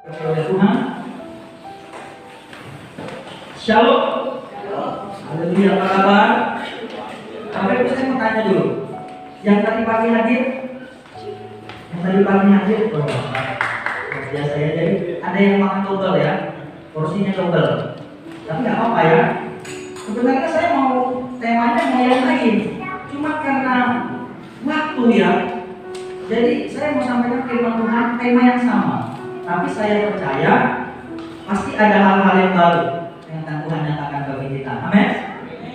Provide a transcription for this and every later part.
Oleh Tuhan, Shalom. Haleluya, apa kabar? Bapak Ibu, saya mau tanya dulu. Yang tadi pagi hadir? Oh, biasa ya. Jadi ada yang makan double ya, porsinya double. Tapi nggak apa-apa ya. Sebenarnya saya mau temanya mau yang lain. Cuma karena waktu ya. Jadi saya mau sampaikan firman Tuhan, tema yang sama. Tapi saya percaya pasti ada hal-hal yang baru yang akan Tuhan nyatakan bagi kita. Amin.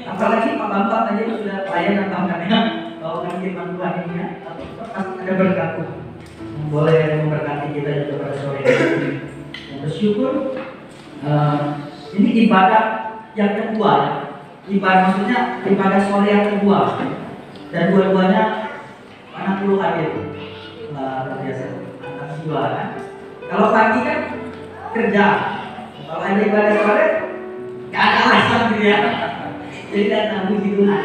Apalagi Pak Bambang tadi sudah pelayan dan bangkanya bawakan firman Tuhan ini ya. Pasti ada berkat yang boleh memberkati kita juga pada sore ini. Dan bersyukur ini ibadah yang kedua ya. Ibadah maksudnya ibadah sore yang kedua. Dan dua-duanya anak puluh hadir. Luar biasa. Anak dua kan. Kalau pagi kan kerja, kalau ada ibadah sore gak ada alasan gitu ya. Jadi datang puji Tuhan.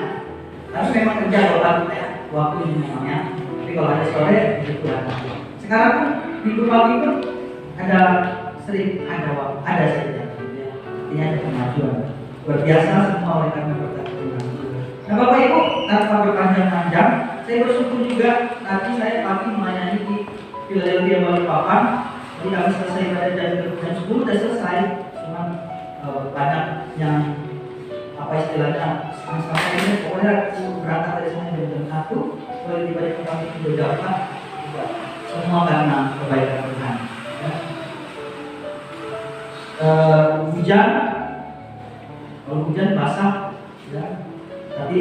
Tapi memang kerja kalau pagi ya, waktu ini memangnya. Tapi kalau ada sore itu Tuhan. Sekarang pun minggu pagi pun ada sering ada waktu, ada saja. Ini ada kemajuan. Luar biasa semua oleh karena berkat Tuhan. Nah Bapak Ibu, tanpa berpanjang-panjang, saya bersyukur juga tadi saya pagi melayani di Philadelphia Balikpapan. Jadi kami selesai pada jam 10 sudah selesai, cuma banyak yang apa istilahnya sampai ini pokoknya berangkat dari sana jam 1, boleh tiba di kami sudah dapat juga semua karena kebaikan Tuhan. Hujan, kalau hujan basah, ya, tapi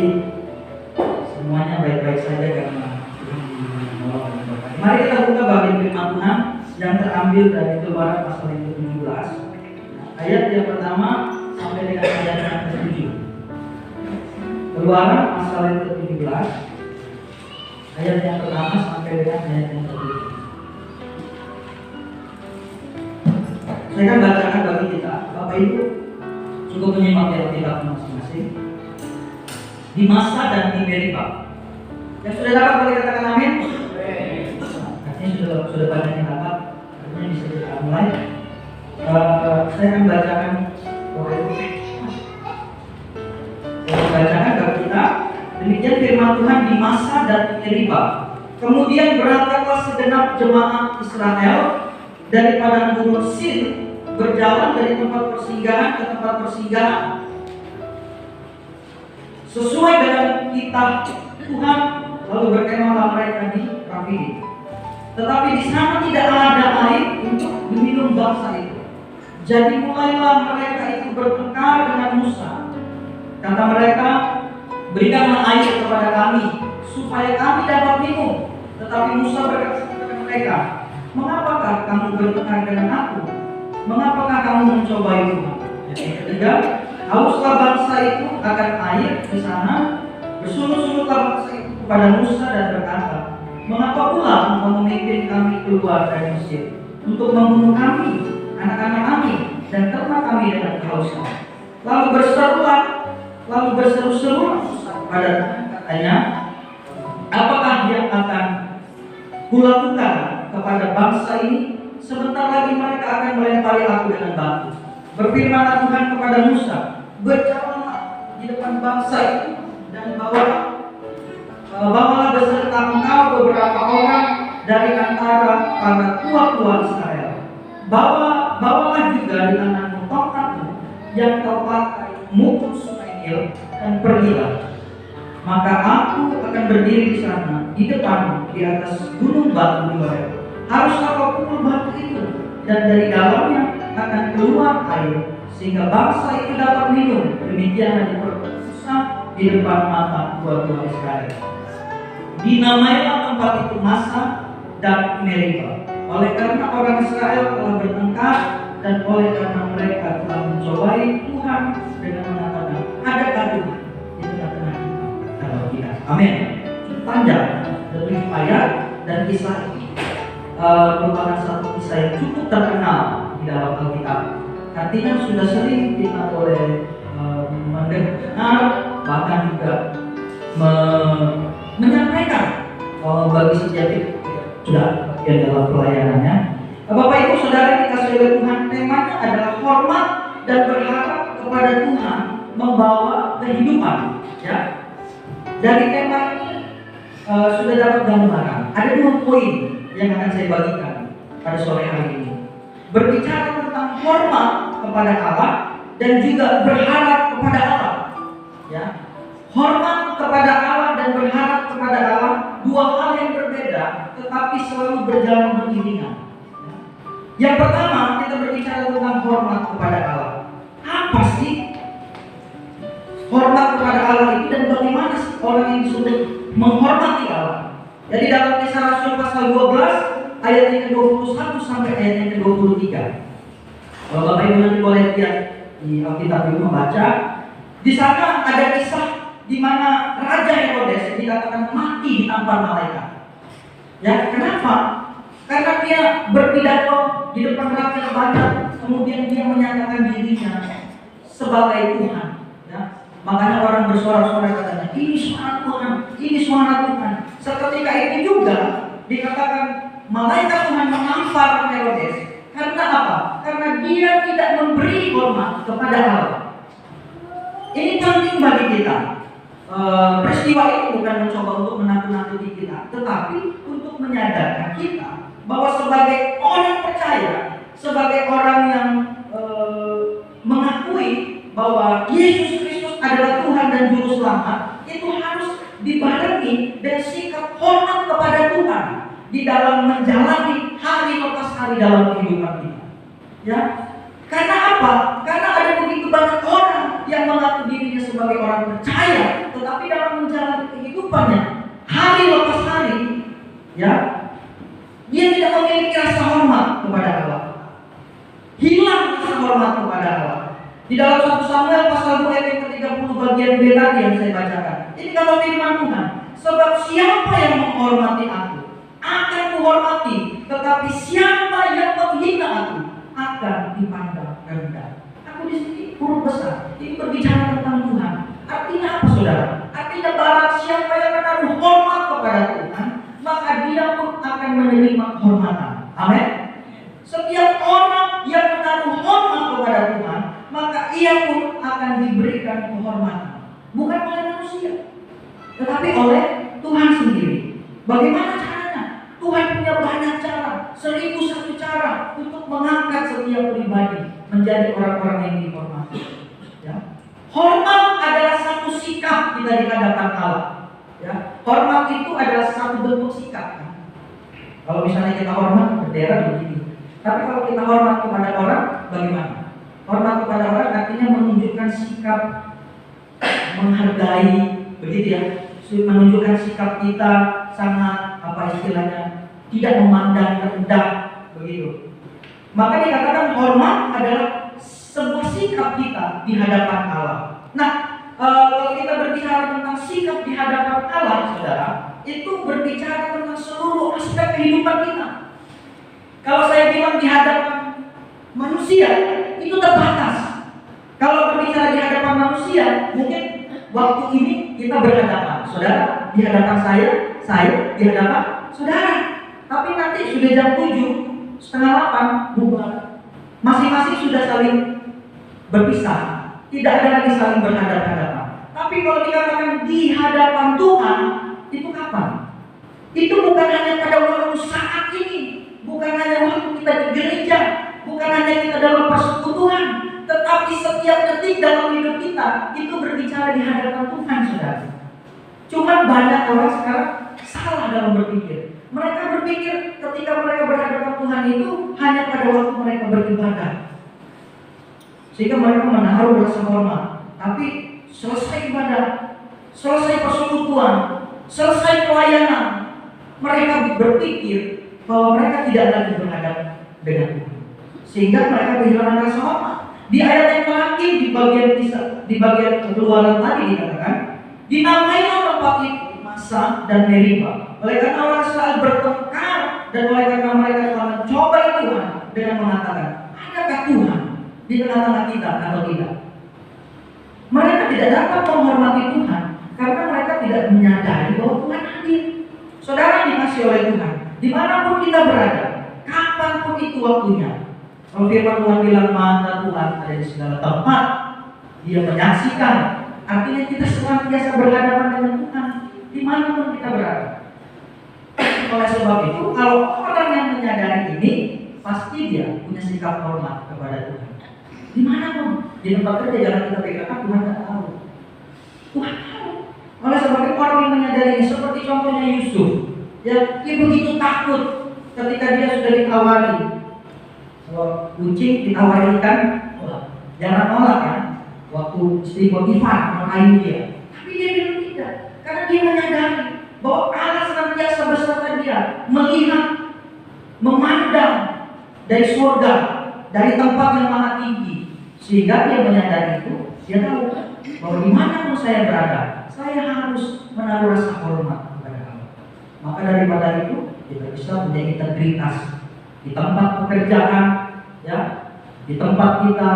semuanya baik-baik saja karena Tuhan menolong dan berkati. Mari kita buka bagian firman Tuhan yang terambil dari Keluaran pasal yang ke-17, ayat yang pertama sampai dengan ayat yang ke-7. Keluaran pasal yang ke-17, ayat yang pertama sampai dengan ayat yang ke-7. Saya akan bacakan bagi kita. Bapak Ibu cukup menyimak di Alkitab masing-masing. Di Masa dan di Meriba. Yang sudah dapat boleh katakan amin. Artinya sudah banyak yang dapat. Artinya bisa kita mulai. Saya akan bacakan. Saya bacakan bagi kita. Demikian firman Tuhan di Masa dan di Meriba. Kemudian berangkatlah segenap jemaat Israel dari padang gurun Sin, berjalan dari tempat persinggahan ke tempat persinggahan sesuai dengan kitab Tuhan, lalu berkemahlah mereka di Rafidim. Tetapi di sana tidak ada air untuk diminum bangsa itu. Jadi mulailah mereka itu bertengkar dengan Musa. Kata mereka, berikanlah air kepada kami supaya kami dapat minum. Tetapi Musa berkata kepada mereka, mengapakah kamu bertengkar dengan aku? Mengapakah kamu mencobai Tuhan? Yang ketiga, hauslah bangsa itu akan air di sana. Bersungut-sungutlah bangsa itu kepada Musa dan berkata, mengapa pula engkau memimpin kami keluar dari Mesir untuk membunuh kami, anak-anak kami, dan ternak kami dengan kehausan? Lalu berseru-seru Musa pada Tuhan, katanya, apakah yang akan kulakukan kepada bangsa ini? Sebentar lagi mereka akan melempari aku dengan batu. Berfirmanlah Tuhan kepada Musa, berjalanlah di depan bangsa itu dan bawalah beserta engkau beberapa orang dari antara para tua-tua Israel. Bawalah juga di tanganmu tongkatmu yang kau pakai memukul sungai Nil dan pergilah. Maka aku akan berdiri di sana di depanmu di atas gunung batu di Horeb. Haruslah kau pukul batu itu dan dari dalamnya akan keluar air sehingga bangsa itu dapat minum. Demikianlah diperbuat Musa di depan mata tua-tua Israel. Dinamailah tempat itu Masa dan Meriba, oleh karena orang Israel telah bertengkar dan oleh karena mereka telah mencobai Tuhan dengan mengatakan, adakah Tuhan di tengah-tengah kita? Amin. Panjang lebih ayat dan kisah ini merupakan satu kisah yang cukup terkenal di dalam Alkitab. Artinya sudah sering kita boleh mendengar, bahkan juga menyampaikan bagi setiap sudah bagian dalam pelayanannya. Bapak Ibu Saudara dikasih oleh yang temanya adalah hormat dan berharap kepada Tuhan membawa kehidupan. Ya, dari tema ini sudah dapat gambaran. Ada 2 poin yang akan saya bagikan pada sore hari ini. Berbicara tentang hormat kepada Allah dan juga berharap kepada Allah. Ya, hormat kepada Allah dan berharap kepada Allah, 2 hal yang berbeda, tetapi selalu berjalan beriringan. Yang pertama, kita berbicara tentang hormat kepada Allah. Apa sih hormat kepada Allah itu dan bagaimana sih orang yang disuruh menghormati Allah? Jadi dalam Kisah Rasul pasal 12 ayat yang ke-21 sampai ayat yang ke-23. Kalau Bapak Ibu nanti boleh lihat di Alkitab Ibu membaca, di sana ada kisah di mana Raja Herodes dikatakan mati ditampar malaikat. Ya, kenapa? Karena dia berpidato di depan rakyat banyak, kemudian dia menyatakan dirinya sebagai Tuhan. Ya, makanya orang bersorak-sorak katanya, ini suara Tuhan, ini suara Tuhan. Seketika itu juga dikatakan malaikat Tuhan menampar Herodes. Karena apa? Karena dia tidak memberi hormat kepada Allah. Ini penting bagi kita. Peristiwa itu bukan mencoba untuk menakut-nakuti kita, tetapi untuk menyadarkan kita bahwa sebagai orang percaya, sebagai orang yang mengakui bahwa Yesus Kristus adalah Tuhan dan Juru Selamat, itu harus dibarengi dengan sikap hormat kepada Tuhan di dalam menjalani hari lepas hari dalam kehidupan kita. Ya, karena apa? Karena ada begitu banyak orang yang mengaku dirinya sebagai orang percaya, tetapi dalam menjalani kehidupannya hari lepas hari, ya, dia tidak memiliki rasa hormat kepada Allah. Hilang rasa hormat kepada Allah. Di dalam 1 Samuel pasal 2 ayat yang ke-30 bagian B tadi yang saya bacakan. Ini kalau firman Tuhan, sebab siapa yang menghormati aku akan kuhormati, tetapi siapa yang menghina aku akan dipandang rendah. Aku di sini huruf besar. Ini berbicara tentang Tuhan. Artinya apa, saudara? Artinya barang siapa yang menaruh hormat kepada Tuhan, maka dia pun akan menerima hormatan. Amin. Setiap orang yang menaruh hormat kepada Tuhan, maka ia pun akan diberikan kehormatan. Bukan oleh manusia, tetapi oleh Tuhan sendiri. Bagaimana caranya? Tuhan punya banyak cara, 1001 cara untuk mengangkat setiap pribadi menjadi orang-orang yang dihormati. Ya. Hormat adalah satu sikap kita di hadapan Allah. Ya. Hormat itu adalah satu bentuk sikap. Kalau misalnya kita hormat, bendera begini. Tapi kalau kita hormat kepada orang, bagaimana? Hormat kepada orang artinya menunjukkan sikap menghargai, begitu ya. Menunjukkan sikap kita sangat istilahnya tidak memandang rendah, begitu. Maka dikatakan hormat adalah sebuah sikap kita di hadapan Allah. Nah, kalau kita berbicara tentang sikap di hadapan Allah, saudara, itu berbicara tentang seluruh aspek kehidupan kita. Kalau saya bilang di hadapan manusia, itu terbatas. Kalau berbicara di hadapan manusia, mungkin waktu ini kita berhadapan, saudara di hadapan saya di hadapan saudara. Tapi nanti sudah jam 7, setengah 8 bubar. Masing-masing sudah saling berpisah. Tidak ada lagi saling berhadapan-hadapan. Tapi kalau dikatakan di hadapan Tuhan, itu kapan? Itu bukan hanya pada waktu saat ini, bukan hanya waktu kita di gereja, bukan hanya kita dalam persekutuan, tetapi setiap detik dalam hidup kita itu berbicara di hadapan Tuhan, saudara. Cuma banyak orang sekarang salah dalam berpikir. Mereka berpikir ketika mereka berhadapan Tuhan itu hanya pada waktu mereka beribadah, sehingga mereka menaruh rasa hormat. Tapi selesai ibadah, selesai persekutuan, selesai pelayanan, mereka berpikir bahwa mereka tidak lagi berhadapan dengan Tuhan, sehingga mereka kehilangan rasa hormat. Di ayat yang terakhir di bagian Keluaran tadi dikatakan, dinamailah tempat itu Masa dan Meriba, oleh karena orang Israel bertengkar dan oleh karena mereka telah mencobai Tuhan dengan mengatakan, adakah Tuhan di tengah-tengah kita atau tidak? Mereka tidak dapat menghormati Tuhan karena mereka tidak menyadari bahwa Tuhan hadir. Saudara dikasih oleh Tuhan, dimanapun kita berada, kapanpun itu waktunya, Kalau firman Tuhan bilang mata Tuhan ada di segala tempat, Dia menyaksikan. Artinya kita senantiasa berhadapan dengan Tuhan dimanapun kita berada. Oleh sebab itu, kalau orang yang menyadari ini, pasti dia punya sikap hormat kepada Tuhan. Dimanapun, di tempat kerja jangan kita pikirkan Tuhan tidak tahu. Tuhan tahu. Oleh sebab itu orang yang menyadari ini, seperti contohnya Yusuf, ya, dia begitu takut ketika dia sudah ditawari. Kalau kucing ditawari ikan, jangan nolak kan. Waktu istri Potifar merayu dia, tapi dia bilang tidak, karena dia menyadari bahwa Allah senantiasa beserta dia, melihat, memandang dari surga, dari tempat yang maha tinggi, sehingga dia menyadari itu. Dia tahu bahwa dimanapun saya berada, saya harus menaruh rasa hormat kepada Allah. Maka daripada itu kita bisa punya integritas di tempat pekerjaan, ya, di tempat kita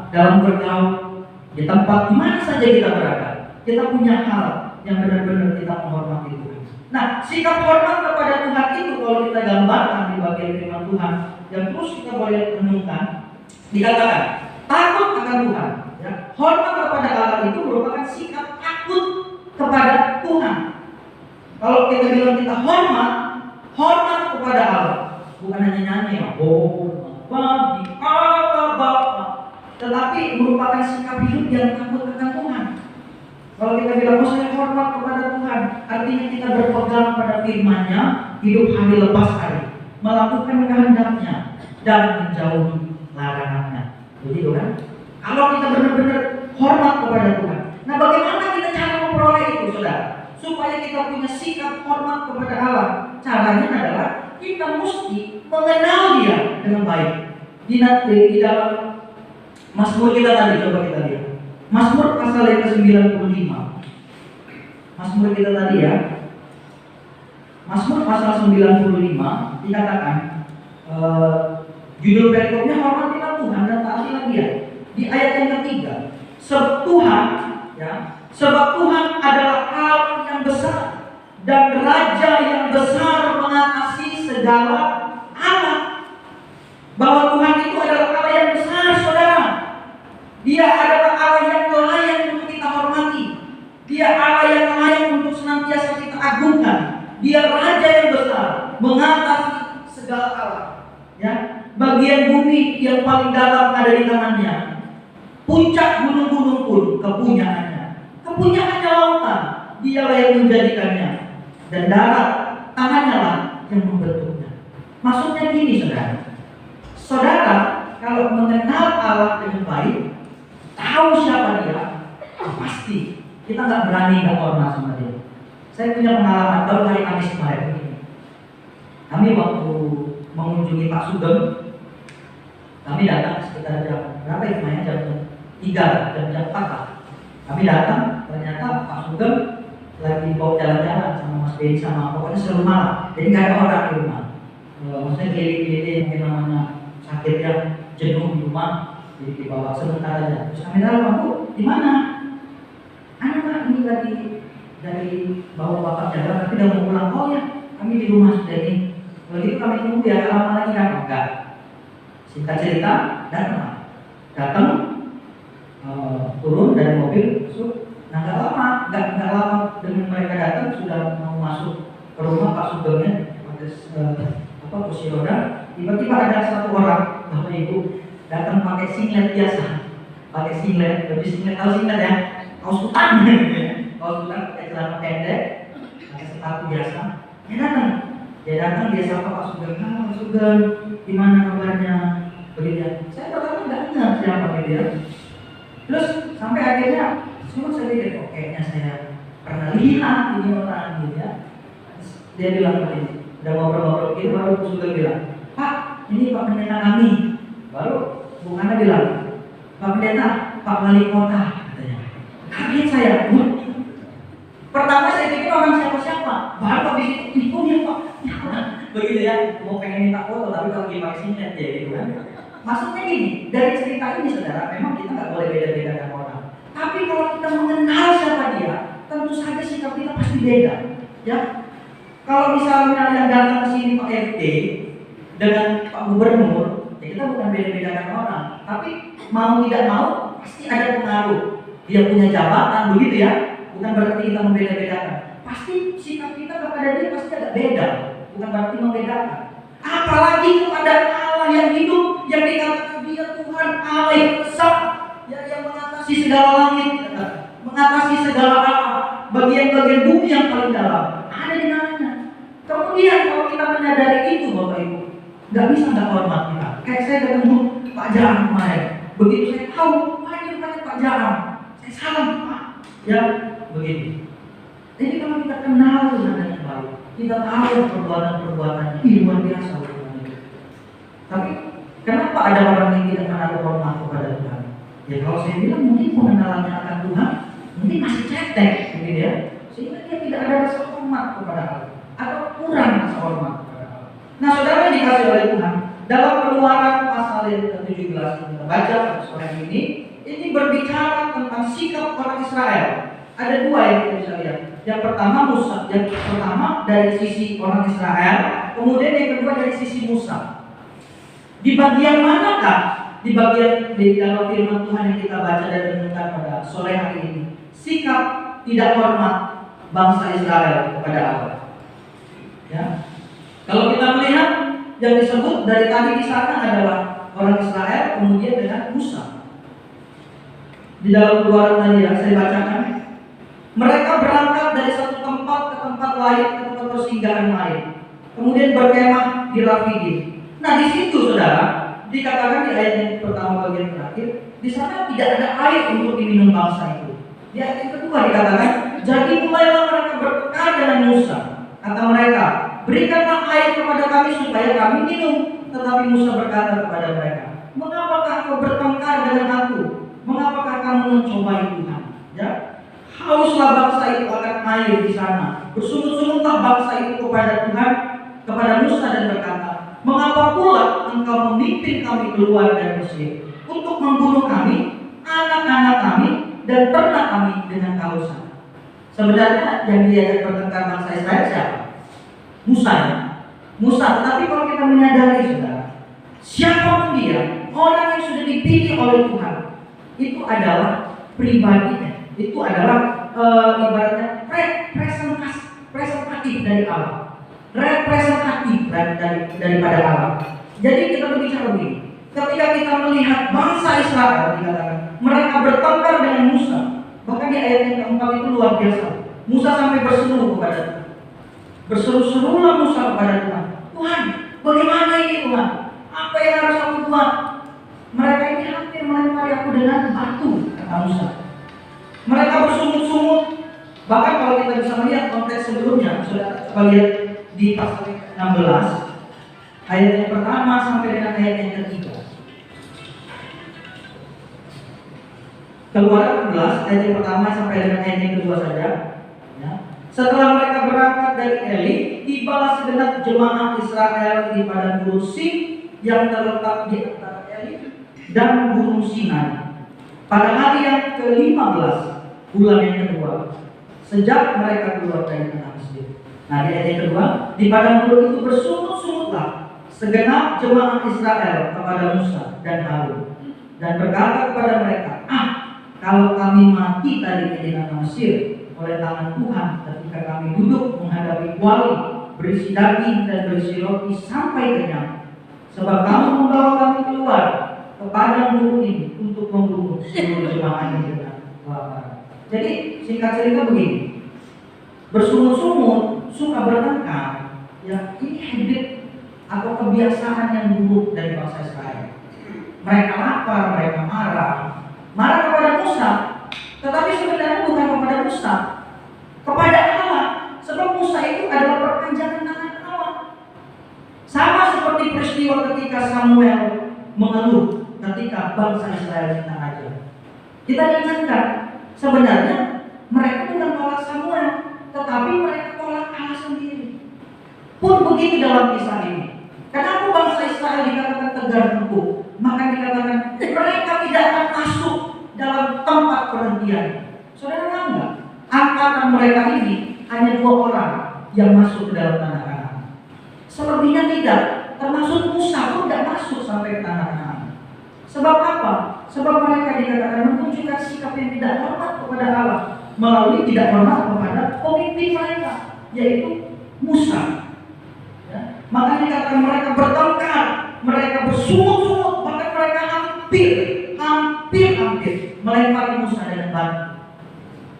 dalam bergaul, di tempat di mana saja kita berada, kita punya hal yang benar-benar kita menghormati Tuhan. Nah, sikap hormat kepada Tuhan itu kalau kita gambarkan di bagian firman Tuhan, yang terus kita boleh renungkan, dikatakan takut akan Tuhan. Ya, hormat kepada Allah itu merupakan sikap takut kepada Tuhan. Kalau kita bilang kita hormat kepada Allah, bukan hanya nyanyi, Bapa, tetapi merupakan sikap hidup yang takut akan Tuhan. Kalau kita bilang saya hormat kepada Tuhan, artinya kita berpegang pada firman-Nya, hidup hari lepas hari, melakukan kehendak-Nya dan menjauhi larangan-Nya. Begitu kan? Kalau kita benar-benar hormat kepada Tuhan. Nah, bagaimana kita cara memperoleh itu, saudara? Supaya kita punya sikap hormat kepada Allah. Caranya adalah kita mesti mengenal Dia dengan baik. Di dalam Mazmur kita tadi, coba kita lihat. Mazmur pasal yang ke-95. Mazmur kita tadi ya. Mazmur pasal 95 dikatakan judul perikopnya hormatilah Tuhan dan taatilah Dia. Di ayat yang ketiga, sebab Tuhan, ya, sebab Tuhan adalah Allah yang besar dan Raja yang besar mengatasi segala Allah. Bahwa Tuhan itu adalah Allah yang besar, saudara. Dia adalah Allah yang layak untuk kita hormati. Dia Allah yang layak untuk senantiasa kita agungkan. Dia Raja yang besar, mengatasi segala Allah. Ya, bagian bumi yang paling dalam ada di tangannya. Puncak gunung-gunung pun kepunyaannya. Kepunyaannya lautan, Dialah yang menjadikannya. Dan darat, tangannya lah yang membentuknya. Maksudnya gini, saudara. Saudara, kalau mengenal Allah dengan baik, tahu siapa Dia, pasti kita nggak berani nggak hormat sama Dia. Saya punya pengalaman baru hari Kamis kemarin. Kami waktu mengunjungi Pak Sugeng, kami datang sekitar jam berapa ya? Kemarin jam 3, jam 4 lah. Kami datang, ternyata Pak Sugeng lagi bawa jalan-jalan sama Mas Benny sama pokoknya seluruh malam. Jadi nggak ada orang di rumah. Maksudnya keliling-keliling mungkin namanya sakit ya, jenuh di rumah, jadi dibawa sebentar aja. Terus kami tahu, Bu, di mana? Anak ini lagi dari bawa bapak jalan, tapi udah mau pulang. Oh ya, kami di rumah sudah ini. Kalau gitu kami tunggu ya, lama lagi kan? Enggak. Singkat cerita, datang, turun dari mobil, masuk. Nah, nggak lama dengan mereka datang sudah mau masuk ke rumah Pak Sugengnya, pakai kursi roda. Tiba-tiba ada satu orang, bapak ibu, datang pakai singlet biasa, pakai singlet, lebih singlet, tahu singlet ya, kaos hutan, kaos hutan, pakai celana pendek, pakai sepatu biasa. Dia datang, dia sapa Pak Sugeng, Pak Sugeng, gimana kabarnya? Begitu. Saya pertama nggak ingat siapa dia. Terus sampai akhirnya, semua saya lihat, oh kayaknya saya pernah lihat ini orang gitu ya. Dia bilang begini, udah ngobrol-ngobrol gitu, baru Pak Sugeng bilang, Pak, ini Pak Pendeta kami. Baru Bung Ana bilang, Pak Pendeta, Pak Wali Kota, katanya. Kaget saya, pertama saya pikir orang siapa-siapa. Baru habis itu ya Pak. Begitu ya, mau pengen minta foto tapi kalau lagi pakai singlet ya gitu kan. Maksudnya gini, dari cerita ini saudara, memang kita nggak boleh beda-bedakan orang. Tapi kalau kita mengenal siapa dia, tentu saja sikap kita pasti beda. Ya, kalau misalnya yang datang ke sini Pak RT dengan Pak Gubernur, ya kita bukan beda-bedakan orang, tapi mau tidak mau pasti ada pengaruh. Dia punya jabatan, begitu ya. Bukan berarti kita membeda-bedakan. Pasti sikap kita kepada dia pasti agak beda. Bukan berarti membedakan. Apalagi kepada Allah yang hidup, yang dikatakan dia Tuhan Allah yang besar, yang mengatasi segala langit, mengatasi segala alam, bagian-bagian bumi yang paling dalam. Ada di mana? Kemudian kalau kita menyadari itu, Bapak Ibu, nggak bisa nggak hormat kita. Kayak saya ketemu Pak Jaang kemarin, begitu saya tahu, wah ini rupanya Pak Jaang, saya salam Pak, ya begitu. Jadi kalau kita kenal Tuhan yang baik, kita tahu perbuatan-perbuatannya, luar biasa Tuhan itu. Tapi kenapa ada orang yang tidak menaruh hormat kepada Tuhan? Ya kalau saya bilang mungkin pengenalannya akan Tuhan, mungkin masih cetek, begitu ya, sehingga dia tidak ada rasa hormat kepada Allah, atau kurang rasa hormat kepada Allah. Nah, saudara yang dikasih oleh Tuhan, dalam Keluaran pasal yang ke-17 kita baca sore ini berbicara tentang sikap orang Israel. Ada dua yang kita bisa lihat. Yang pertama Musa, yang pertama dari sisi orang Israel, kemudian yang kedua dari sisi Musa. Di bagian manakah? Di bagian di dalam firman Tuhan yang kita baca dan renungkan pada sore hari ini, sikap tidak hormat bangsa Israel kepada Allah. Ya. Kalau kita melihat yang disebut dari tadi di sana adalah orang Israel, kemudian dengan Musa. Di dalam Keluaran tadi yang saya bacakan, mereka berangkat dari satu tempat ke tempat lain, ke tempat persinggahan lain, kemudian berkemah di Rafidim. Nah di situ saudara dikatakan di ayat yang pertama bagian terakhir, di sana tidak ada air untuk diminum bangsa itu. Di ayat yang kedua dikatakan, jadi mulailah mereka bertengkar dengan Musa. Kata mereka, berikanlah air kepada kami supaya kami minum. Tetapi Musa berkata kepada mereka, mengapakah kau bertengkar dengan aku? Mengapakah kamu mencobai Tuhan? Ya, hauslah bangsa itu akan air di sana. Bersungut-sungutlah bangsa itu kepada Tuhan, kepada Musa dan berkata, mengapa pula engkau memimpin kami keluar dari Mesir untuk membunuh kami, anak-anak kami, dan ternak kami dengan kehausan? Sebenarnya yang diajak bertengkar bangsa Israel siapa? Musa ya? Musa, tetapi kalau kita menyadari saudara, siapapun dia, orang yang sudah dipilih oleh Tuhan, itu adalah pribadinya, itu adalah ibaratnya representatif dari Allah, representatif daripada Allah. Jadi kita berbicara begini, ketika kita melihat bangsa Israel dikatakan mereka bertengkar dengan Musa, bahkan di ayat yang keempat itu luar biasa. Musa sampai berseru kepada Tuhan. Berseru-serulah Musa kepada Tuhan, Tuhan, bagaimana ini Tuhan? Apa yang harus aku buat? Mereka ini hampir melempari aku dengan batu, kata Musa. Mereka bersungut-sungut. Bahkan kalau kita bisa melihat konteks sebelumnya, sudah coba lihat di pasal 16 ayat yang pertama sampai dengan ayat yang ketiga. Keluaran 16 ayat yang pertama sampai dengan ayat yang kedua saja. Ya. Setelah mereka berangkat dari Elim, tibalah segenap jemaah Israel di padang Gunung Sin yang terletak di antara Elim dan Gunung Sinai. Pada hari yang ke-15 bulan yang kedua, sejak mereka keluar dari tanah Mesir. Nah, di ayat yang kedua, di padang gurun itu bersungut-sungutlah segenap jemaah Israel kepada Musa dan Harun dan berkata kepada mereka, kalau kami mati tadi di tanah Mesir oleh tangan Tuhan ketika kami duduk menghadapi kuali berisi daging dan berisi roti sampai kenyang, sebab kamu membawa kami keluar ke padang gurun ini untuk membunuh seluruh jemaah ini dengan kelaparan. Jadi singkat cerita begini, bersungut-sungut, suka bertengkar, ya ini habit atau kebiasaan yang buruk dari bangsa Israel. Mereka lapar, mereka marah kepada Musa, tetapi sebenarnya bukan kepada Musa, kepada Allah, sebab Musa itu adalah perpanjangan tangan Allah. Sama seperti peristiwa ketika Samuel mengeluh ketika bangsa Israel minta raja. Kita ingatkan, sebenarnya mereka bukan tolak Samuel, tetapi mereka tolak Allah sendiri. Pun begitu dalam kisah ini. Kenapa bangsa Israel dikatakan tegar tengkuk? Maka dikatakan mereka tidak akan masuk dalam tempat perhentian. Saudara tahu nggak? Angkatan mereka ini hanya 2 orang yang masuk ke dalam tanah Kanaan. Selebihnya tidak. termasuk Musa pun tidak masuk sampai ke tanah Kanaan. Sebab apa? Sebab mereka dikatakan menunjukkan sikap yang tidak hormat kepada Allah melalui tidak hormat kepada pemimpin mereka, yaitu Musa. Ya. Makanya dikatakan mereka bertengkar, mereka bersungut-sungut, bahkan mereka hampir melempari Musa dengan batu.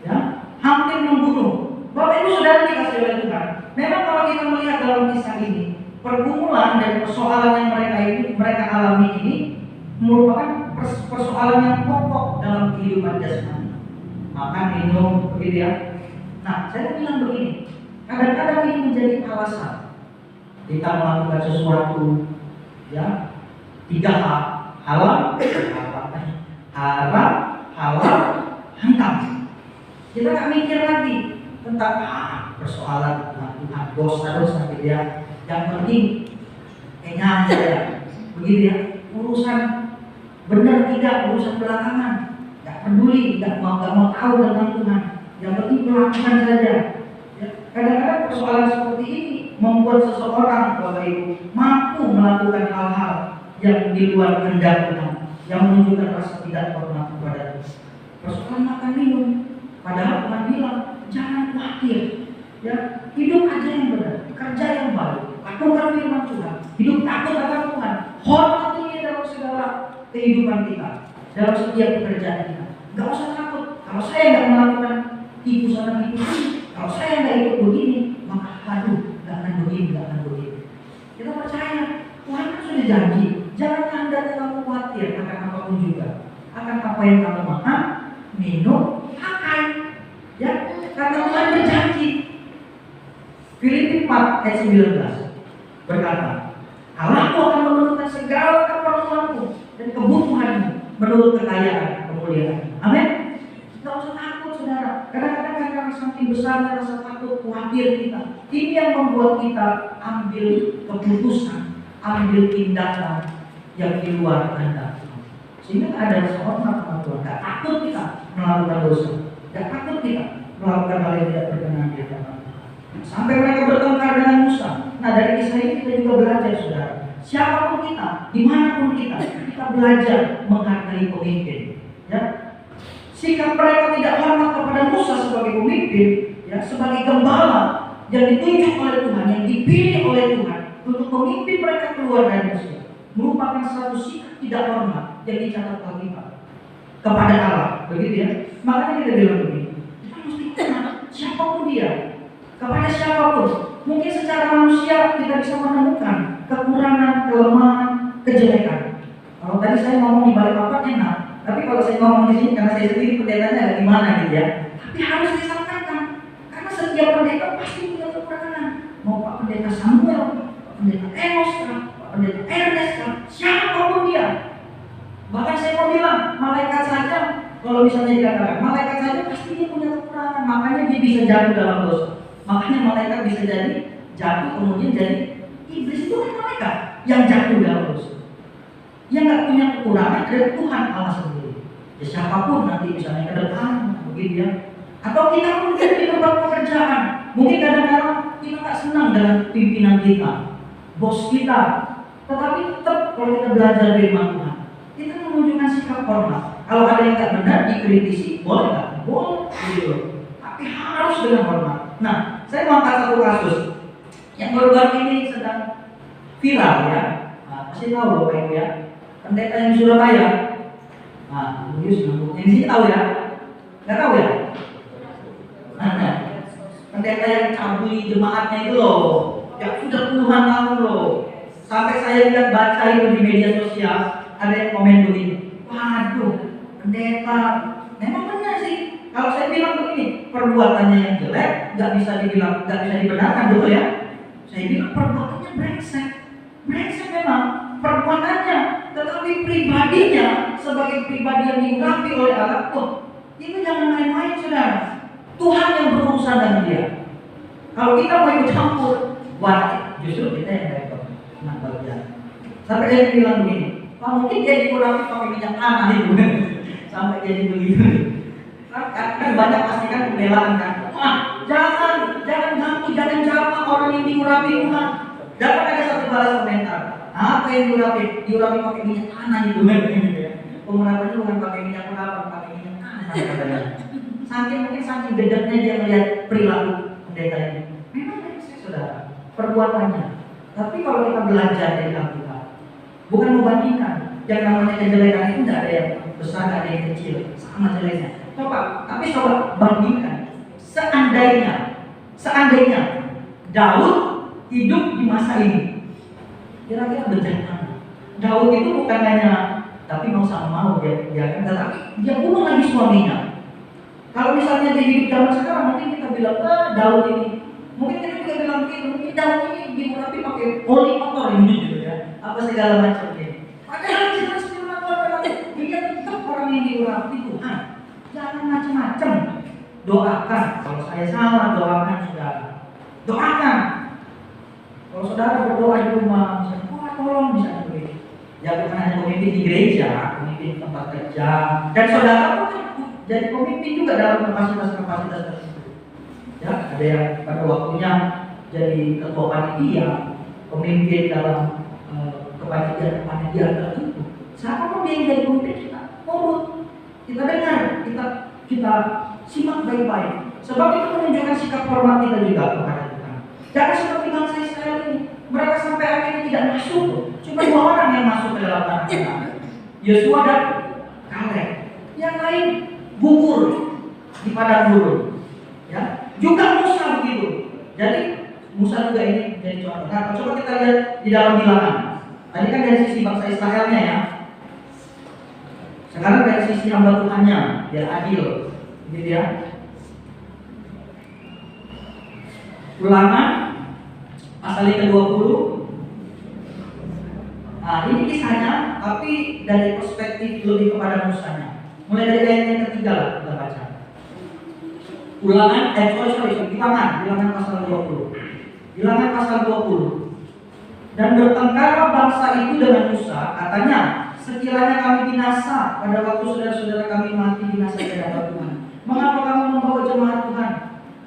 Ya, hampir membunuh. Bapak Ibu Saudara dikasih oleh Tuhan. Memang kalau kita melihat dalam kisah ini, pergumulan dan persoalan yang mereka alami ini merupakan persoalan yang pokok dalam kehidupan jasmani. Makan, minum, begitu ya. Nah, saya bilang begini, kadang-kadang ini menjadi alasan kita melakukan sesuatu, ya, 3H, halal, halal, hantam. Kita nggak mikir lagi tentang persoalan Tuhan, dosa-dosa gitu ya. Yang penting kayaknya ya, begitu ya. Urusan benar tidak, urusan belakangan, nggak peduli, nggak mau tahu tentang Tuhan. Yang penting melakukan saja. Ya, kadang-kadang persoalan seperti ini membuat seseorang, Bapak Ibu, mampu melakukan hal-hal yang di luar kehendak Tuhan, yang menunjukkan rasa tidak hormat kepada Tuhan. Persoalan makan minum, padahal Tuhan bilang jangan khawatir, ya, hidup aja yang benar, kerja yang baik, lakukan firman Tuhan, hidup takut akan Tuhan, hormati Dia dalam segala kehidupan kita, dalam setiap pekerjaan kita. Gak usah takut. Kalau saya nggak melakukan tipu sana tipu sini, kalau saya nggak ikut begini, maka nggak akan begini. Kita percaya Tuhan kan sudah janji. Jangan hendaknya kamu khawatir akan apapun juga, akan apa yang kamu makan, minum, pakai, ya, karena Tuhan berjanji. Filipi 4 ayat 19 berkata, Allahku akan memenuhi segala keperluanmu dan kebutuhanmu menurut kekayaan kemuliaan. Amin. Tidak usah takut, saudara. Kadang-kadang karena saking besarnya rasa takut, khawatir kita, ini yang membuat kita ambil keputusan, ambil tindakan yang di luar kehendak Tuhan. Sehingga ada rasa hormat kepada Tuhan. Tidak takut kita melakukan dosa, tidak takut kita melakukan hal yang tidak berkenan di hadapan Tuhan. Sampai mereka bertengkar dengan Musa. Nah, dari kisah ini kita juga belajar, saudara. Siapapun kita, dimanapun kita belajar menghargai pemimpin. Ya, sikap mereka tidak hormat kepada Musa sebagai pemimpin, ya, sebagai gembala yang ditunjuk oleh Tuhan, yang dipilih oleh Tuhan untuk memimpin mereka keluar dari Mesir, merupakan satu sikap tidak hormat yang dicatat Alkitab kepada Allah, begitu ya. Makanya kita bilang begini, kita mesti hormat siapapun dia, kepada siapapun. Mungkin secara manusia kita bisa menemukan kekurangan, kelemahan, kejelekan. Kalau tadi saya ngomong di balik papan enak, tapi kalau saya ngomong di sini karena saya sendiri pendetanya ada di mana gitu ya. Tapi harus disampaikan, karena setiap pendeta pasti punya kekurangan. Mau Pak Pendeta Samuel, Pak Pendeta Enos, Pak Pendeta Ernest, siapapun dia. Bahkan saya mau bilang, malaikat saja, kalau misalnya dikatakan malaikat saja pasti dia punya kekurangan, makanya dia bisa jatuh dalam dosa. Makanya malaikat bisa jadi jatuh kemudian jadi iblis. Itu kan malaikat yang jatuh dalam dosa. Yang nggak punya kekurangan dari Tuhan Allah sendiri. Ya, siapapun nanti misalnya ke depan, begitu ya. Atau kita mungkin di tempat pekerjaan, mungkin kadang-kadang kita nggak senang dengan pimpinan kita, bos kita. Tetapi tetap kalau kita belajar firman Tuhan, kita menunjukkan sikap hormat. Kalau ada yang nggak benar dikritisi, boleh nggak? Boleh, gitu. Tapi harus dengan hormat. Nah, saya mau angkat satu kasus yang baru-baru ini sedang viral ya. Nah, pasti tahu Bapak Ibu ya. Pendeta yang di Surabaya. Nah, yang di sini tahu ya? Nggak tahu ya? Nah, pendeta yang cabuli jemaatnya itu loh, yang sudah puluhan tahun loh. Sampai saya lihat baca itu di media sosial, ada yang komen begini, waduh, pendeta, memang benar sih. Kalau saya bilang begini, perbuatannya yang jelek, nggak bisa dibenarkan, betul ya? Saya bilang perbuatannya brengsek memang perbuatannya, tetapi pribadinya sebagai pribadi yang diurapi oleh Allah, itu jangan main-main, saudara. Tuhan yang berurusan dengan dia. Kalau kita mau ikut campur, justru kita yang repot. Nah, bagian. Sampai dia bilang begini, Pak, mungkin dia diurapi pakai minyak tanah itu, sampai jadi begitu. Kan banyak pasti kan pembelaan kan. Jangan ganggu, jangan jawab orang yang diurapi Tuhan. Dapat ada satu balas komentar. Apa yang diurapi? Diurapi pakai minyak tanah itu kan gitu ya. Pengurapannya bukan pakai minyak urapan, pakai minyak tanah katanya. Saking gedeknya dia melihat perilaku pendeta ini. Memang brengsek saudara, perbuatannya. Tapi kalau kita belajar dari Alkitab, bukan membandingkan. Yang namanya kejelekan itu tidak ada yang besar, tidak ada yang kecil, sama jeleknya. Tapi coba bandingkan. Seandainya Daud hidup di masa ini, kira-kira bagaimana? Daud itu bukan hanya tapi mau sama mau dia kan, tetapi dia bunuh lagi suaminya. Kalau misalnya dia hidup zaman sekarang, mungkin kita bilang, Daud ini, mungkin kita juga bilang begitu, mungkin Daud ini diurapi pakai oli motor ini gitu ya, apa segala macam ini. Padahal jelas firman Tuhan, dia tetap orang yang diurapi Tuhan. Jangan macam-macam. Doakan. Kalau saya salah, doakan saudara. Doakan. Kalau saudara berdoa di rumah, misalnya, tolong bisa diberi. Ya bukan hanya pemimpin di gereja, pemimpin tempat kerja, dan saudara pun jadi pemimpin juga dalam kapasitas-kapasitas tertentu. Ya, ada yang pada waktunya jadi ketua panitia, pemimpin dalam kepanitiaan tertentu. Siapapun dia yang jadi pemimpin, kita urut, kita dengar, kita simak baik-baik. Sebab itu menunjukkan sikap hormat kita juga kepada Tuhan. Jangan seperti bangsa Israel ini, mereka sampai akhirnya tidak masuk. Cuma 2 orang yang masuk ke dalam tanah Kanaan, Yosua dan Kaleb. Yang lain gugur di padang gurun. Ya, juga Musa begitu. Jadi Musa juga ini jadi contoh. Nah, coba kita lihat di dalam Bilangan. Tadi kan dari sisi bangsa Israelnya ya. Sekarang dari sisi hamba Tuhannya, biar adil. Gitu ya. Ulangan pasal yang ke-20. Nah, ini kisahnya, tapi dari perspektif lebih kepada Musanya. Mulai dari ayat yang ketiga lah kita baca. Bilangan pasal 20. Bilangan pasal 20. Dan bertengkarlah bangsa itu dengan Musa, katanya, sekiranya kami binasa pada waktu saudara-saudara kami mati binasa di hadapan Tuhan. Mengapa kamu membawa jemaat Tuhan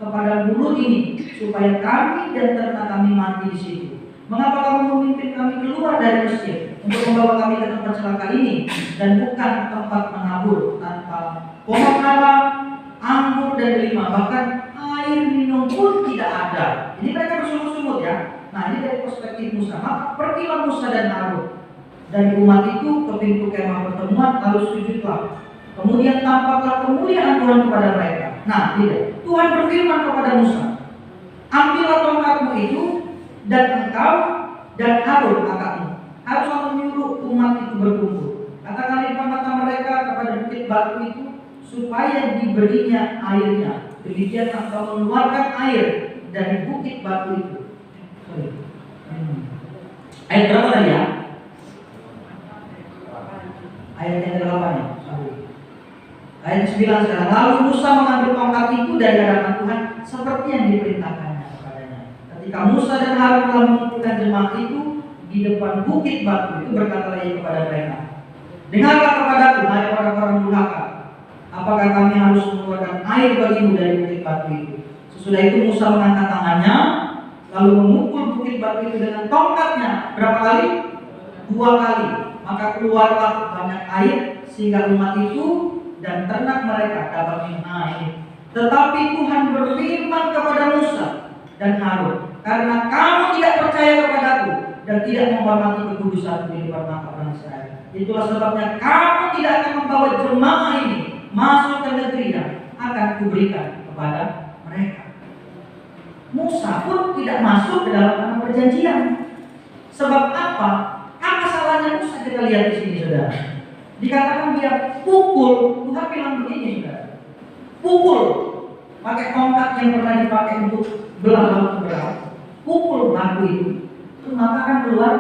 kepada bulu ini supaya kami dan ternak kami mati di situ? Mengapa kamu memimpin kami keluar dari Mesir untuk membawa kami ke tempat celaka ini dan bukan tempat menabur tanpa pohon ara, anggur dan delima, bahkan air minum pun tidak ada. Ini mereka bersungut-sungut ya. Nah, ini dari perspektif Musa. Maka pergilah Musa dan Harun dari umat itu ke pintu kemah pertemuan, lalu sujudlah. Kemudian tampaklah kemuliaan Tuhan kepada mereka. Nah, lihat, Tuhan berfirman kepada Musa, ambillah tongkatmu itu dan engkau dan Harun kakakmu harus menyuruh umat itu berkumpul. Katakan di depan mata mereka kepada bukit batu itu supaya diberinya airnya. Demikian engkau mengeluarkan air dari bukit batu itu. Ayat berapa tadi ya? Ayat yang ke-8 ya. Ayat 9 sekarang. Lalu Musa mengambil tongkat itu dari hadapan Tuhan seperti yang diperintahkannya kepadanya. Ketika Musa dan Harun telah mengumpulkan jemaat itu di depan bukit batu itu, berkatalah ia kepada mereka, dengarlah kepadaku, hai orang-orang durhaka, apakah kami harus mengeluarkan air bagimu dari bukit batu itu? Sesudah itu Musa mengangkat tangannya, lalu memukul bukit batu itu dengan tongkatnya. Berapa kali? 2 kali. Maka keluarlah banyak air sehingga umat itu dan ternak mereka dapat minum air. Tetapi Tuhan berfirman kepada Musa dan Harun, karena kamu tidak percaya kepadaku dan tidak menghormati kekudusan di depan mata orang Israel, itulah sebabnya kamu tidak akan membawa jemaah ini masuk ke negeri yang akan kuberikan kepada mereka. Musa pun tidak masuk ke dalam tanah perjanjian. Sebab apa? Apa salahnya Musa? Kita lihat di sini, saudara. Dikatakan dia pukul. Tuhan bilang begini, saudara. Pukul pakai tongkat yang pernah dipakai untuk belah laut seberang. Pukul batu itu, maka akan keluar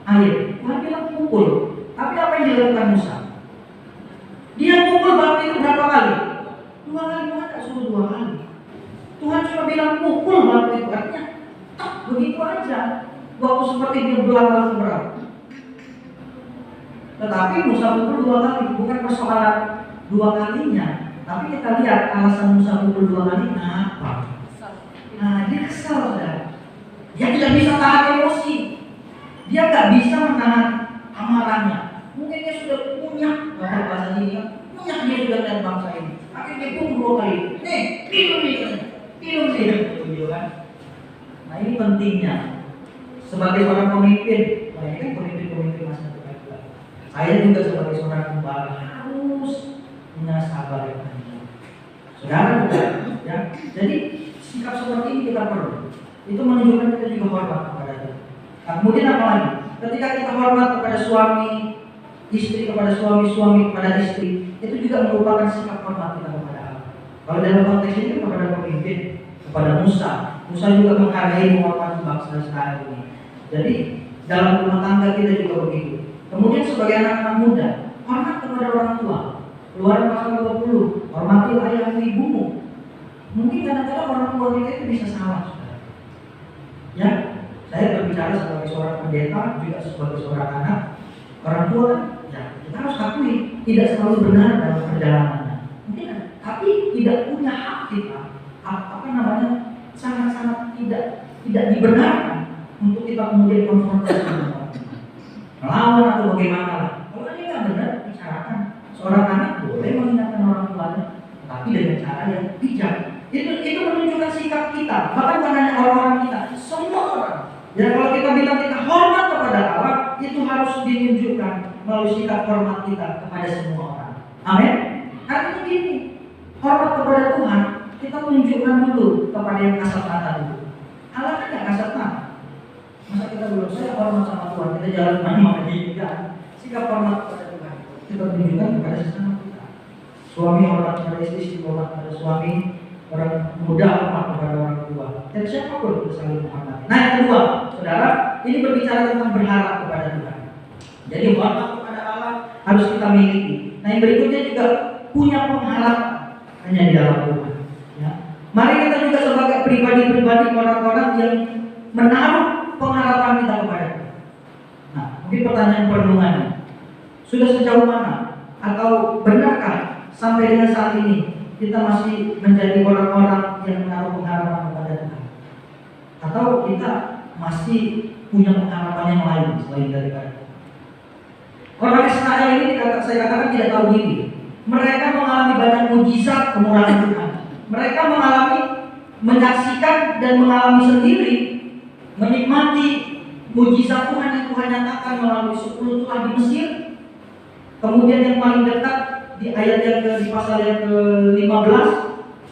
air. Tuhan bilang pukul. Tapi apa yang dilakukan Musa? Dia pukul batu itu berapa kali? 2 kali. Tuhan tak suruh 2 kali. Tuhan cuma bilang pukul batu itu, artinya begitu aja. Waktu seperti dia belah laut seberang. Tetapi Musa pukul 2 kali, bukan persoalan 2 kalinya. Tapi kita lihat alasan Musa pukul 2 kali apa? Nah, dia kesal, saudara. Dia tidak bisa tahan emosi. Dia nggak bisa nih, minum nih, gitu kan. Nah ini pentingnya sebagai seorang pemimpin, nah ini kan pemimpin masa depan juga. Saya juga sebagai seorang gembala harus punya sabar yang panjang. Saudara juga, ya. Jadi sikap seperti ini kita perlu. Itu menunjukkan kita juga hormat kepada Tuhan. Nah, kemudian apa lagi? Ketika kita hormat kepada suami, istri kepada suami, suami kepada istri, itu juga merupakan sikap hormat kita kepada Allah. Kalau dalam konteks ini kepada pemimpin, kepada Musa juga menghargai, menghormati bangsa Israel ini. Jadi dalam rumah tangga kita juga begitu. Kemudian sebagai anak-anak muda, hormat kepada orang tua. Keluaran pasal 20, hormati ayahmu ibumu. Mungkin kadang-kadang orang tua kita itu bisa salah, saudara. Ya, saya berbicara sebagai seorang pendeta, juga sebagai seorang anak. Orang tua, ya kita harus akui tidak selalu benar dalam perjalanannya. Mungkin, tapi tidak punya hak kita, sangat-sangat tidak dibenarkan untuk kita kemudian konfrontasi dengan orang tua, melawan atau bagaimana. Kalau ini nggak benar, bicarakan. Seorang anak boleh mengingatkan orang tuanya, tapi dengan cara yang bijak. Itu menunjukkan sikap kita, bahkan bukan hanya orang-orang kita, semua orang. Ya kalau kita bilang kita hormat kepada Allah, itu harus ditunjukkan melalui sikap hormat kita kepada semua orang. Amin. Artinya gini, hormat kepada Tuhan kita tunjukkan dulu kepada yang kasat mata dulu. Allah kan gak kasat mata. Masa kita bilang saya hormat sama Tuhan, kita jalan kemana-mana juga. Sikap hormat kepada Tuhan kita tunjukkan kepada sesama kita. Suami hormat kepada istri, istri hormat kepada suami, orang muda hormat kepada orang tua. Dan siapapun kita saling menghormati. Nah yang kedua, saudara, ini berbicara tentang berharap kepada Tuhan. Jadi hormat kepada Allah harus kita miliki. Nah yang berikutnya juga punya pengharapan hanya di dalam Tuhan. Ya. Mari kita juga sebagai pribadi-pribadi orang-orang yang menaruh pengharapan kita kepada Tuhan. Nah, mungkin pertanyaan perenungannya, sudah sejauh mana atau benarkah sampai dengan saat ini kita masih menjadi orang-orang yang menaruh pengharapan kepada Tuhan? Atau kita masih punya pengharapan yang lain selain daripada Tuhan? Orang Israel ini saya katakan tidak tahu diri. Mereka mengalami banyak mujizat kemurahan Tuhan. Mereka menyaksikan dan mengalami sendiri, menikmati mujizat Tuhan yang Tuhan nyatakan melalui 10 tulah di Mesir. Kemudian yang paling dekat di ayat yang di pasal yang ke-15,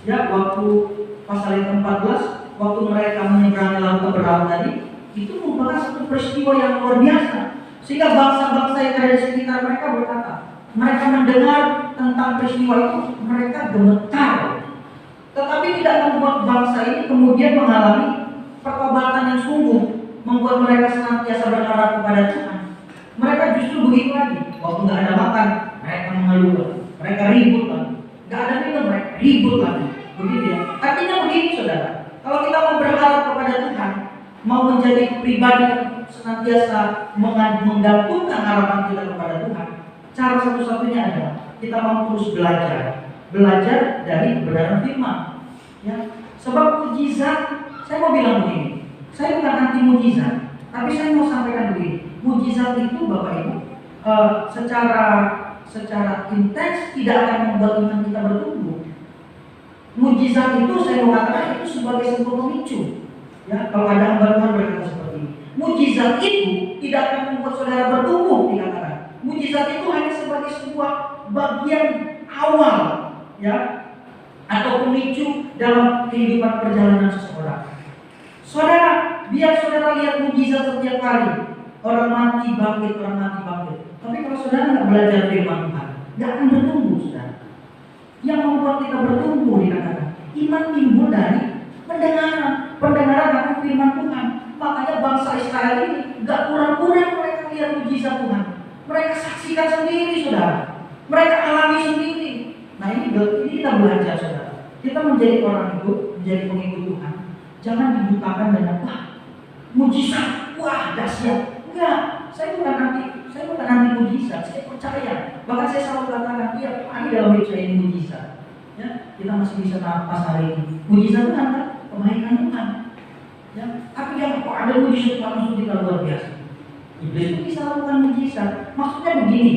ya waktu pasal yang ke-14, waktu mereka menyeberangi laut keberatan tadi, itu merupakan satu peristiwa yang luar biasa. Sehingga bangsa-bangsa yang ada di sekitar mereka berkata, mereka mendengar tentang peristiwa itu, mereka gemetar. Tetapi tidak membuat bangsa ini kemudian mengalami pertobatan yang sungguh, membuat mereka senantiasa berharap kepada Tuhan. Mereka justru begitu lagi. Waktu nggak ada makan, mereka mengeluh, mereka ribut lagi. Nggak ada minum, mereka ribut lagi. Begitu ya. Artinya begini, saudara. Kalau kita mau berharap kepada Tuhan, mau menjadi pribadi yang senantiasa menggantungkan harapan kita kepada Tuhan, cara satu-satunya adalah kita mau terus belajar dari kebenaran firman. Ya, sebab mujizat, saya mau bilang begini, saya bukan anti mujizat, tapi saya mau sampaikan begini, mujizat itu Bapak Ibu secara intens tidak akan membuat iman kita bertumbuh. Mujizat itu saya mau katakan itu sebagai sebuah pemicu. Ya, kalau ada hamba Tuhan berkata seperti ini, mujizat itu tidak akan membuat saudara bertumbuh, dikatakan. Mujizat itu hanya sebagai sebuah bagian awal, ya, atau pemicu dalam kehidupan perjalanan seseorang. Saudara, biar saudara lihat mujizat setiap kali, orang mati bangkit. Tapi kalau saudara nggak belajar firman Tuhan, nggak akan bertumbuh, saudara. Yang membuat kita bertumbuh, dikatakan, iman timbul dari pendengaran akan firman Tuhan. Makanya bangsa Israel ini nggak kurang-kurang mereka lihat mujizat Tuhan. Mereka saksikan sendiri, saudara. Mereka alami sendiri. Nah ini kita belajar, saudara. Kita menjadi orang itu, menjadi pengikut Tuhan. Jangan dibutakan dengan mujizat, dahsyat. Enggak, saya bukan anti mujizat. Saya percaya. Bahkan saya selalu katakan tiap hari dalam hidup saya ini mujizat. Ya, kita masih bisa nafas hari ini. Mujizat Tuhan kan, kebaikan Tuhan. Ya, tapi yang kok ada mujizat Tuhan maksud kita luar biasa. Iblis itu bisa lakukan mujizat. Maksudnya begini,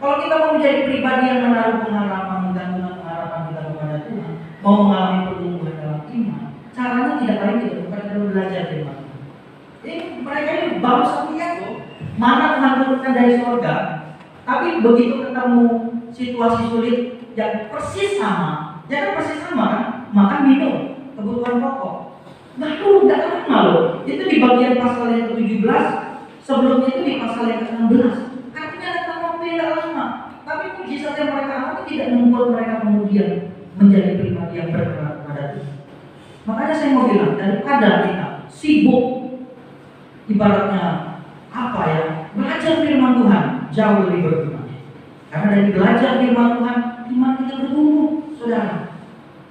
kalau kita mau menjadi pribadi yang menaruh pengharapan, menggantungkan pengharapan kita kepada Tuhan, mau mengalami pertumbuhan dalam iman, caranya tidak lain tidak bukan dengan belajar firman Tuhan. Mereka ini baru satu lihat loh, mana Tuhan turunkan dari surga, tapi begitu ketemu situasi sulit yang persis sama, jangan persis sama kan, makan minum, kebutuhan pokok. Baru nggak lama loh, itu di bagian pasal yang ke-17, sebelumnya itu di pasal yang ke-16. Artinya ada waktu yang nggak lama, tapi mujizat yang mereka alami tidak membuat mereka kemudian menjadi pribadi yang bergerak pada Tuhan. Makanya saya mau bilang, daripada kita sibuk, ibaratnya apa ya, belajar firman Tuhan jauh lebih berguna. Karena dari belajar firman Tuhan, iman kita bertumbuh, saudara.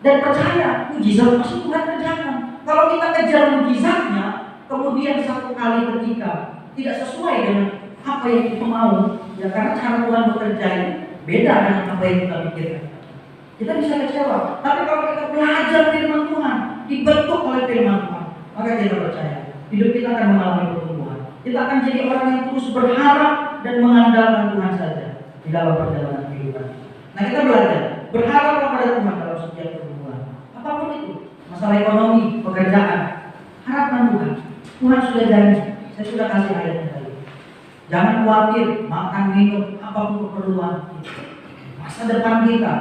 Dan percaya, mujizat pasti Tuhan kerjakan. Kalau kita kejar mujizatnya, kemudian satu kali ketika tidak sesuai dengan apa yang kita mau, ya karena cara Tuhan bekerja itu beda dengan apa yang kita pikirkan. Kita bisa kecewa. Tapi kalau kita belajar firman Tuhan, dibentuk oleh firman Tuhan, maka kita percaya hidup kita akan mengalami pertumbuhan. Kita akan jadi orang yang terus berharap dan mengandalkan Tuhan saja di dalam perjalanan kehidupan. Nah, kita belajar berharap kepada Tuhan dalam setiap pertumbuhan. Apapun itu, masalah ekonomi, pekerjaan, harapkan Tuhan. Tuhan sudah janji. Saya sudah kasih ayatnya tadi. Jangan khawatir makan minum apapun keperluan kita. Masa depan kita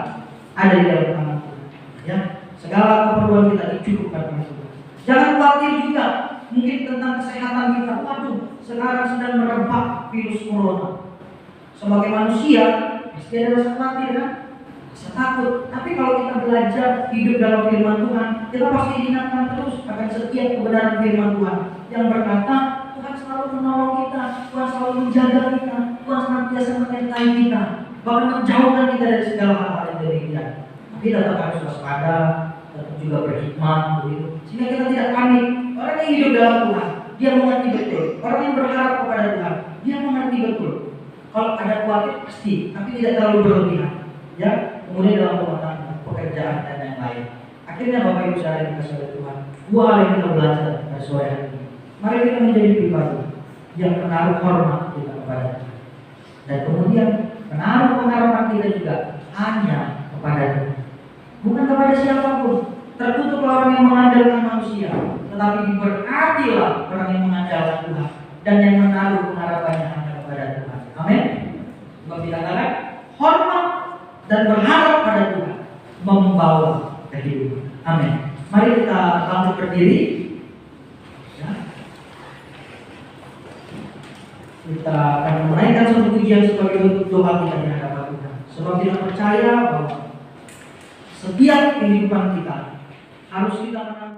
ada di dalam tangan Tuhan. Ya, segala keperluan kita dicukupkan oleh Tuhan. Jangan khawatir juga mungkin tentang kesehatan kita. Waduh, sekarang sedang merebak virus corona. Sebagai manusia pasti ada rasa khawatir kan? Rasa takut. Tapi kalau kita belajar hidup dalam firman Tuhan, kita pasti diingatkan terus akan setiap kebenaran firman Tuhan yang berkata Tuhan selalu menolong kita, Tuhan selalu menjaga kita, Tuhan senantiasa menyertai kita, bahkan menjauhkan kita dari segala hal yang demikian. Tapi tetap harus waspada, tetap juga berhikmat begitu, sehingga kita tidak panik. Orang yang hidup dalam Tuhan, dia mengerti betul. Orang yang berharap kepada Tuhan, dia mengerti betul. Kalau ada khawatir pasti, tapi tidak terlalu berlebihan. Ya, kemudian dalam rumah tangga, pekerjaan dan lain-lain. Akhirnya Bapak Ibu saudara dikasih oleh Tuhan, dua hal yang kita belajar pada sore hari ini. Mari kita menjadi pribadi yang menaruh hormat kita kepada Tuhan. Dan kemudian menaruh pengharapan kita juga hanya kepada Tuhan, bukan kepada siapapun. Tertutup orang yang mengandalkan manusia, tetapi diberkatilah orang yang mengandalkan Tuhan dan yang menaruh pengharapannya hanya kepada Tuhan. Amin. Sebab dikatakan hormat dan berharap pada Tuhan membawa kehidupan. Amin. Mari kita bangkit berdiri. Ya. Kita akan menaikkan satu pujian sebagai bentuk doa kita di hadapan Tuhan. Sebab kita percaya bahwa setiap kehidupan kita harus kita menang.